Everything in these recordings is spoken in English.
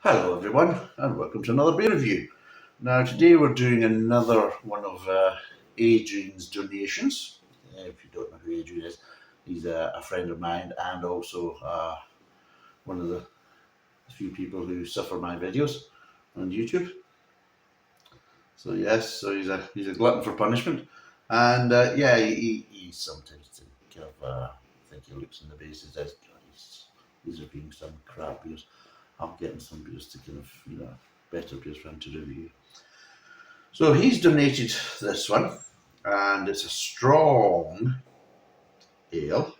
Hello everyone and welcome to another beer review. Now today we're doing another one of Adrian's donations. If you don't know who Adrian is, he's a friend of mine and also one of the few people who suffer my videos on YouTube. So yes, he's a glutton for punishment, and yeah, he sometimes kind of think he looks in the base and says, These are being some crap beers. I'm getting some beers to kind of better beers for him to review." So he's donated this one, and it's a strong ale,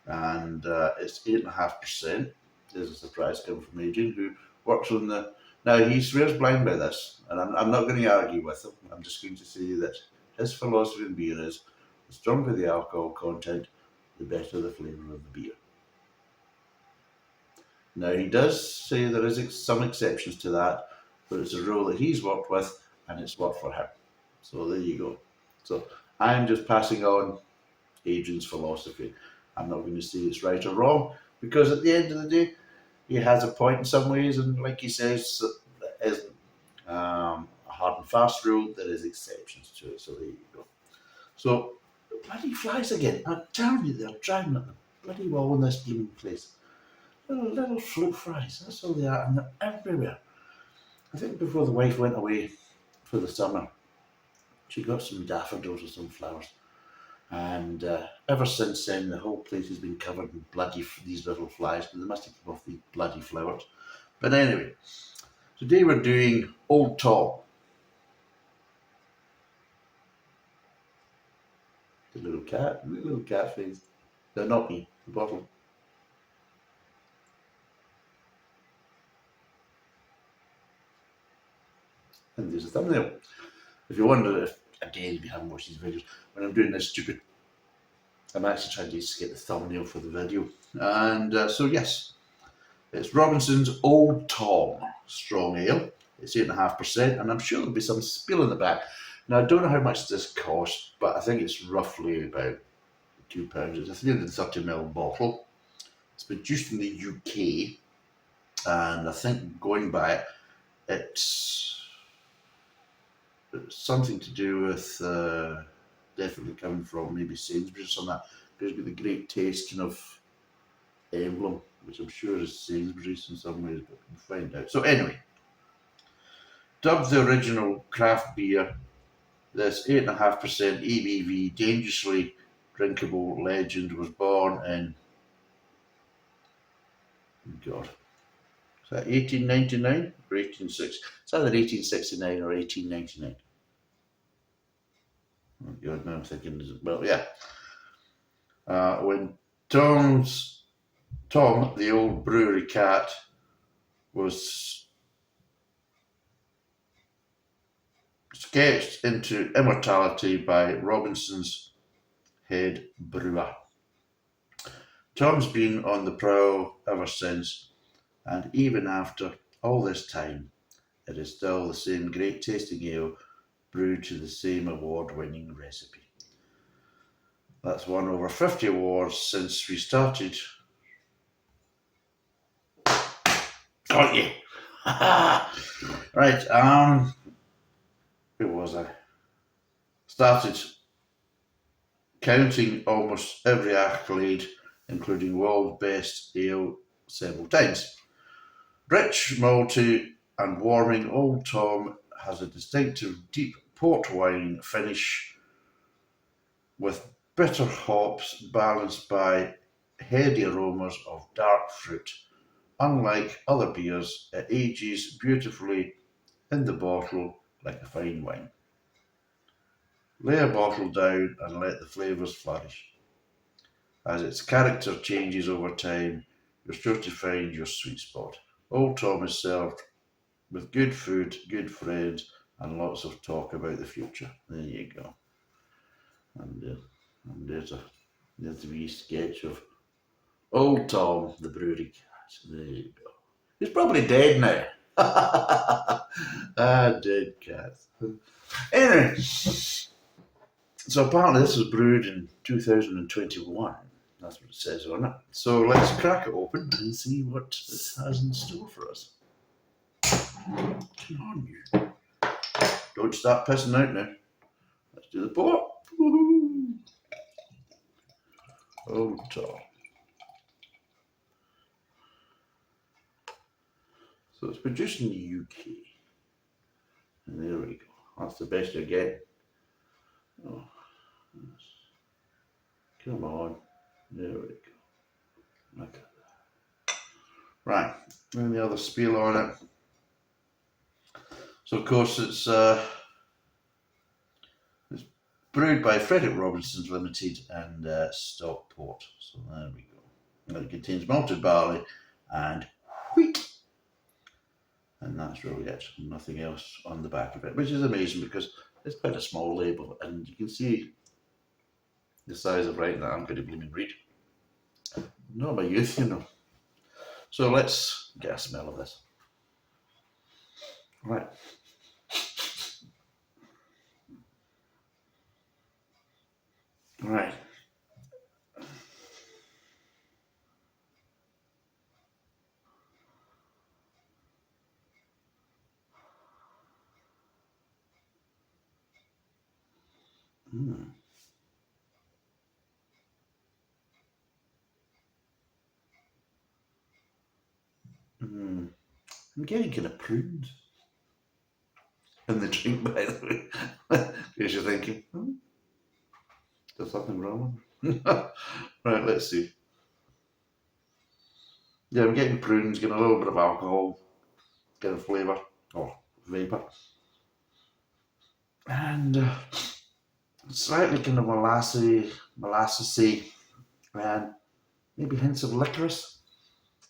and it's 8.5%. There's a surprise coming from Adrian, who works on the. Now he swears blind by this, and I'm not going to argue with him. I'm just going to say that his philosophy in beer is: the stronger the alcohol content, the better the flavour of the beer. Now he does say there is some exceptions to that, but it's a rule that he's worked with, and it's worked for him. So there you go. So I'm just passing on Adrian's philosophy. I'm not going to say it's right or wrong, because at the end of the day, he has a point in some ways, and like he says, there isn't a hard and fast rule. There is exceptions to it. So there you go. So bloody flies again. I'm telling you, they're drowning at the bloody wall in this blooming place. Little fruit flies. That's all they are, and they're everywhere. I think before the wife went away for the summer, she got some daffodils or some flowers. And ever since then, the whole place has been covered in these little flies, but they must have come off these bloody flowers. But anyway, today we're doing Old Tom. The little cat face. No, not me, the bottle. And there's a thumbnail. If you wonder if, again, if you haven't watched these videos, when I'm doing this stupid, I'm actually trying to just get the thumbnail for the video. And so, yes, it's Robinsons Old Tom Strong Ale. It's 8.5%, and I'm sure there'll be some spill in the back. Now, I don't know how much this costs, but I think it's roughly about £2. It's a 330ml bottle. It's produced in the UK, and I think going by it, it's something to do with definitely coming from maybe Sainsbury's or something like that. Because it's got the Great Taste kind of emblem, which I'm sure is Sainsbury's in some ways, but we'll find out. So anyway, dubbed the original craft beer, this 8.5% ABV dangerously drinkable legend was born in, God, is that 1899 or 1860? It's either 1869 or 1899. Oh God, now I'm thinking, well, yeah. When Tom, the old brewery cat, was sketched into immortality by Robinson's head brewer. Tom's been on the prowl ever since, and even after all this time, it is still the same great tasting ale brewed to the same award-winning recipe. That's won over 50 awards since we started. Got you. Right, where was I? Started counting almost every accolade, including World Best Ale several times. Rich, malty, and warming, Old Tom has a distinctive deep port wine finish with bitter hops balanced by heady aromas of dark fruit. Unlike other beers, it ages beautifully in the bottle like a fine wine. Lay a bottle down and let the flavours flourish. As its character changes over time, you're sure to find your sweet spot. Old Tom is served with good food, good friends, and lots of talk about the future. There you go. And there's a wee sketch of Old Tom, the brewery cat. There you go. He's probably dead now. Dead cat. Anyway, so apparently this was brewed in 2021. That's what it says on it. So let's crack it open and see what it has in store for us. Come on, you. Don't start pissing out now. Let's do the pour. Woohoo! Oh, top. So it's produced in the UK. And there we go. That's the best you get. Oh, come on. There we go. Look at that. Right. And the other spiel on it. So of course it's brewed by Frederick Robinsons Limited and Stockport. So there we go. And it contains malted barley and wheat. And that's really it. Nothing else on the back of it, which is amazing because it's quite a small label and you can see the size of writing that I'm going to blooming read. Not my youth, you know. So let's get a smell of this. Right. Right. Mm. Mm. I'm getting kind of prunes in the drink, by the way. Because you're thinking, there's something wrong. Right, let's see. Yeah, I'm getting prunes, getting a little bit of alcohol, getting flavour, or vapour. And slightly kind of molassesy, and maybe hints of licorice.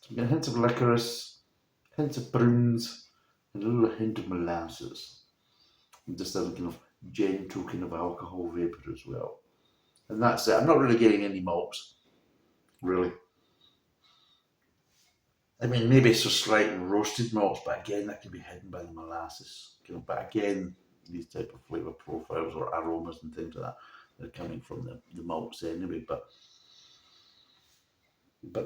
So I'm getting hints of licorice, hints of prunes, and a little hint of molasses. And just a kind of gentle kind of alcohol vapour as well. And that's it. I'm not really getting any malts, really. I mean, maybe it's just slight roasted malts, but again, that can be hidden by the molasses. You know, but again, these type of flavour profiles or aromas and things like that, they're coming from the malts anyway. But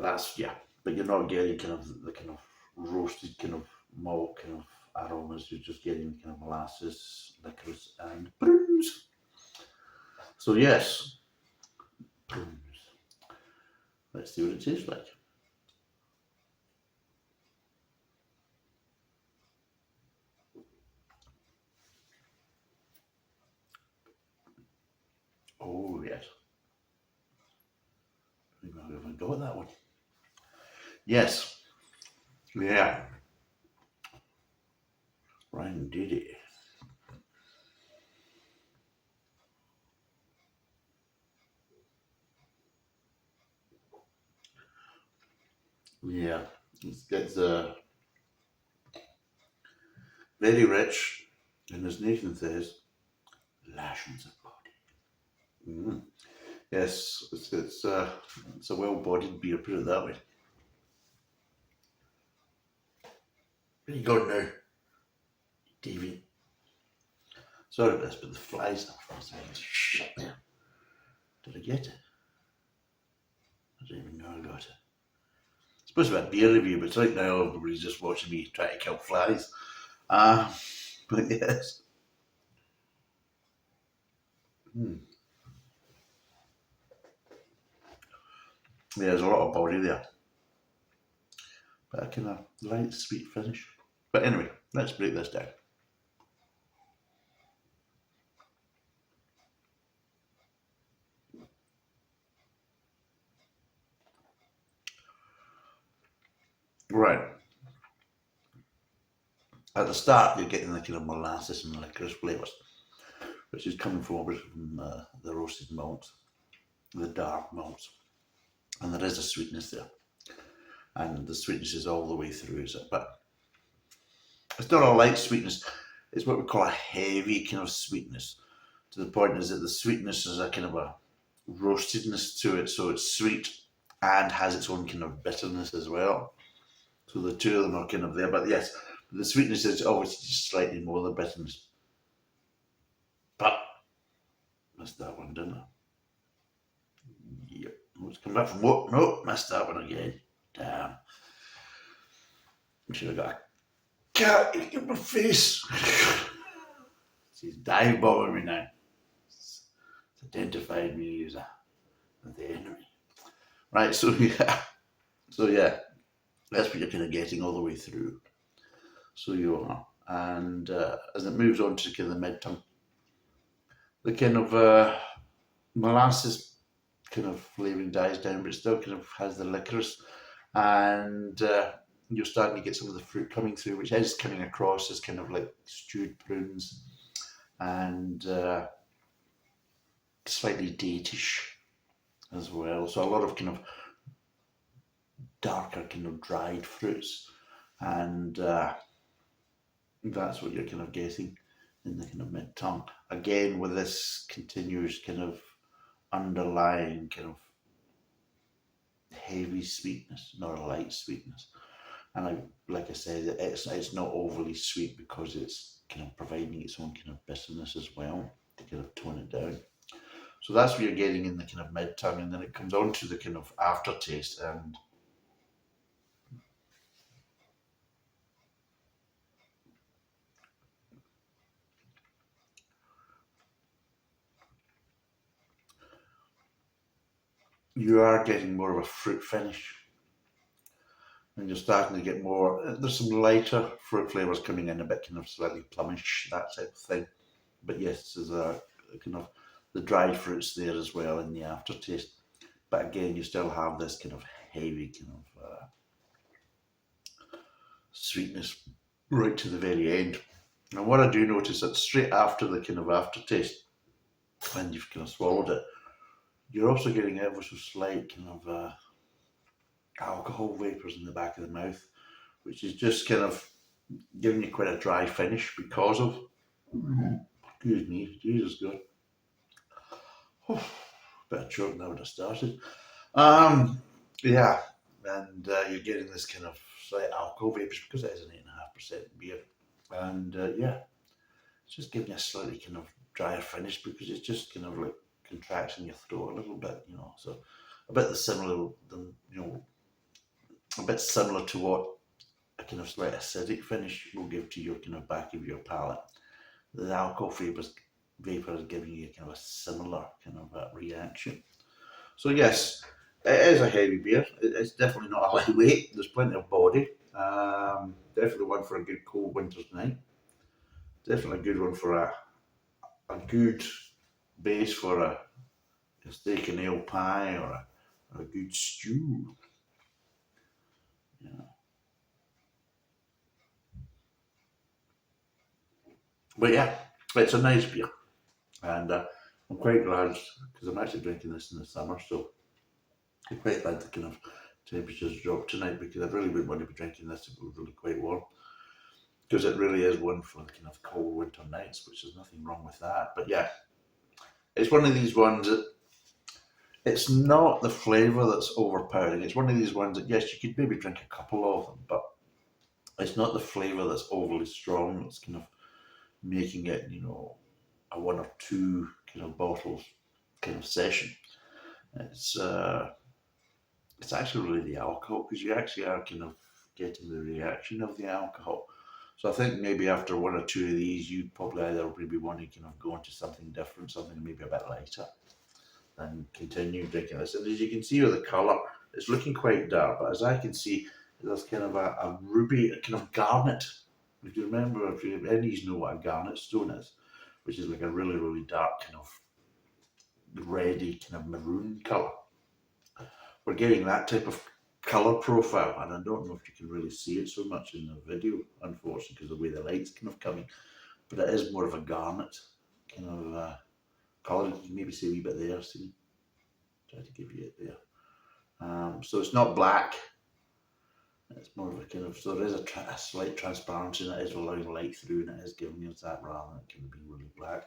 that's, yeah. But you're not getting kind of the kind of roasted kind of malt kind of aromas. You're just getting kind of molasses, licorice, and prunes. So yes, prunes. Let's see what it tastes like. Oh yes. I haven't got that one. Yes. Yeah. Ryan did it. Yeah. It's very rich, and as Nathan says, lashings of body. Mm. Yes, it's a well-bodied beer. Put it that way. Where you going now, Davey? Sorry about this, but the flies are for a second. Shit there. Did I get it? I don't even know I got it. It's supposed to be a beer review, but it's right now everybody's just watching me try to kill flies. But yes. Mm. Yeah, there's a lot of body there, but a kind of light, sweet finish. But anyway, let's break this down. Right. At the start, you're getting the kind of molasses and licorice flavours, which is coming from the roasted malts, the dark malts. And there is a sweetness there. And the sweetness is all the way through, is it? But it's not a light sweetness. It's what we call a heavy kind of sweetness. To the point is that the sweetness is a kind of a roastedness to it, so it's sweet and has its own kind of bitterness as well. So the two of them are kind of there. But yes, the sweetness is obviously just slightly more than bitterness. But missed that one, didn't I? Yep. Let's come back from work. Nope, missed that one again. Damn. I should have got a cat in my face. She's dive bombing me now. It's identified me as the enemy. Right, so yeah. So yeah, that's what you're kind of getting all the way through. So you are. And as it moves on to kind of the mid-tongue, the kind of molasses kind of flavouring dies down, but it still kind of has the licorice. And you're starting to get some of the fruit coming through, which is coming across as kind of like stewed prunes and slightly datish as well. So a lot of kind of darker kind of dried fruits, and that's what you're kind of getting in the kind of mid tongue. Again, with this continuous kind of underlying kind of heavy sweetness, not a light sweetness. And like I said, it's not overly sweet because it's kind of providing its own kind of bitterness as well to kind of tone it down. So that's what you're getting in the kind of mid tongue, and then it comes on to the kind of aftertaste, and you are getting more of a fruit finish, and you're starting to get more. There's some lighter fruit flavors coming in, a bit kind of slightly plumish, that type of thing. But yes, there's a kind of the dried fruits there as well in the aftertaste. But again, you still have this kind of heavy kind of sweetness right to the very end. And what I do notice that straight after the kind of aftertaste, when you've kind of swallowed it, you're also getting ever so slight kind of alcohol vapors in the back of the mouth, which is just kind of giving you quite a dry finish because of, excuse me, Jesus God. Bit of choke now would have started. Yeah, and you're getting this kind of slight alcohol vapors because it is an 8.5% beer. And yeah, it's just giving you a slightly kind of drier finish because it's just kind of like contracting your throat a little bit, you know. So a bit similar than, you know, a bit similar to what a kind of slight acidic finish will give to your kind of back of your palate. The alcohol vapor is giving you kind of a similar kind of reaction. So yes, it is a heavy beer. It's definitely not a lightweight. There's plenty of body. Definitely one for a good cold winter's night. Definitely a good one for a good base for a steak and ale pie or a good stew. Yeah. But yeah, it's a nice beer. And I'm quite glad because I'm actually drinking this in the summer, so I'm quite glad the kind of temperatures dropped tonight because I really wouldn't want to be drinking this if it was really quite warm. Because it really is one for the kind of cold winter nights, which there's nothing wrong with that. But yeah, it's one of these ones that it's not the flavour that's overpowering. It's one of these ones that, yes, you could maybe drink a couple of them, but it's not the flavour that's overly strong. It's kind of making it, you know, a one or two kind of bottles kind of session. It's it's actually really the alcohol because you actually are kind of getting the reaction of the alcohol. So I think maybe after one or two of these, you'd probably either maybe want to kind of go into something different, something maybe a bit lighter, and continue drinking this. And as you can see with the colour, it's looking quite dark, but as I can see, there's kind of a ruby, a kind of garnet. If you remember, if you any of you know what a garnet stone is, which is like a really, really dark kind of reddy kind of maroon colour. We're getting that type of colour profile, and I don't know if you can really see it so much in the video, unfortunately, because the way the light's kind of coming, but it is more of a garnet kind of colour. You can maybe see a wee bit there, see? Try to give you it there. So it's not black, it's more of a kind of, so there is a slight transparency, and it is allowing light through, and it is giving us that rather than it can be really black.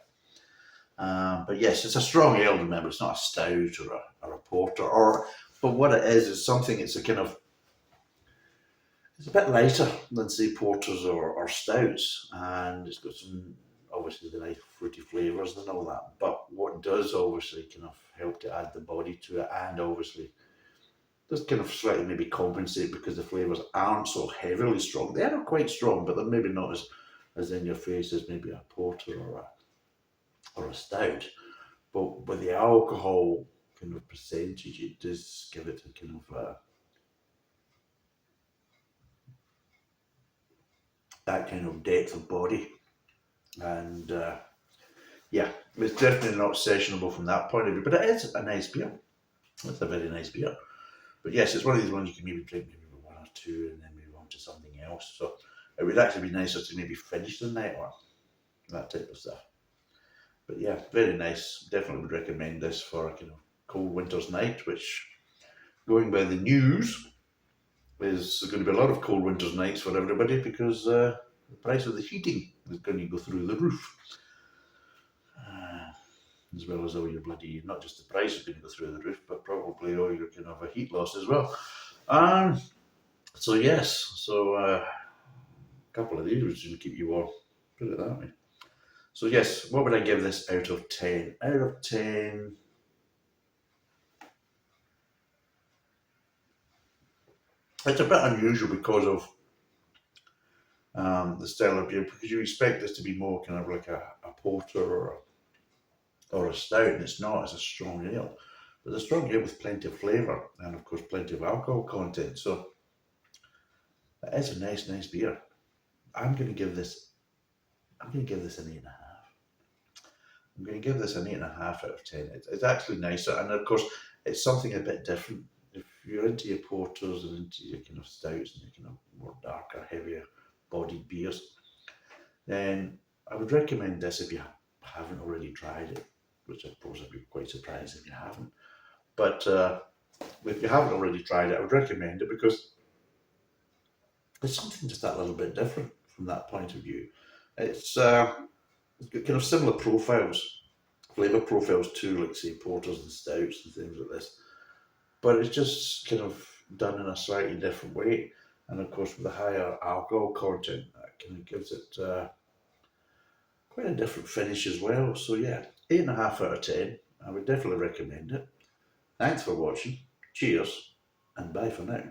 But yes, it's a strong ale, remember, it's not a stout or a porter, but what it is something, it's a kind of, it's a bit lighter than say porters or stouts, and it's got some obviously the nice fruity flavours and all that. But what does obviously kind of help to add the body to it, and obviously just kind of slightly maybe compensate because the flavours aren't so heavily strong. They are quite strong, but they're maybe not as in your face as maybe a porter or a stout. But with the alcohol kind of percentage, it does give it a kind of that kind of depth of body. And yeah, it's definitely not sessionable from that point of view, but it is a nice beer. It's a very nice beer. But yes, it's one of these ones you can maybe drink maybe one or two and then move on to something else. So it would actually be nicer to maybe finish the night or that type of stuff. But yeah, very nice. Definitely would recommend this for a kind of cold winter's night, which, going by the news, is going to be a lot of cold winter's nights for everybody because the price of the heating is going to go through the roof. As well as all your bloody, not just the price is going to go through the roof, but probably all your kind of a heat loss as well. So yes, so a couple of these would keep you warm, put it that way. So yes, what would I give this out of 10? Out of 10, it's a bit unusual because of the style of beer, because you expect this to be more kind of like a porter or a stout, and it's not. It's a strong ale, but a strong ale with plenty of flavour and of course plenty of alcohol content. So it is a nice beer. I'm going to give this. I'm going to give this an 8.5. I'm going to give this an 8.5 out of 10. It's actually nicer, and of course, it's something a bit different. If you're into your porters and into your kind of stouts and your kind of more darker, heavier bodied beers, then I would recommend this if you haven't already tried it, which of course I'd be quite surprised if you haven't. But if you haven't already tried it, I would recommend it because it's something just that little bit different from that point of view. It's kind of similar profiles, flavour profiles to, like, say, porters and stouts and things like this. But it's just kind of done in a slightly different way. And of course, with the higher alcohol content, that kind of gives it quite a different finish as well. So yeah, 8.5 out of 10. I would definitely recommend it. Thanks for watching. Cheers, and bye for now.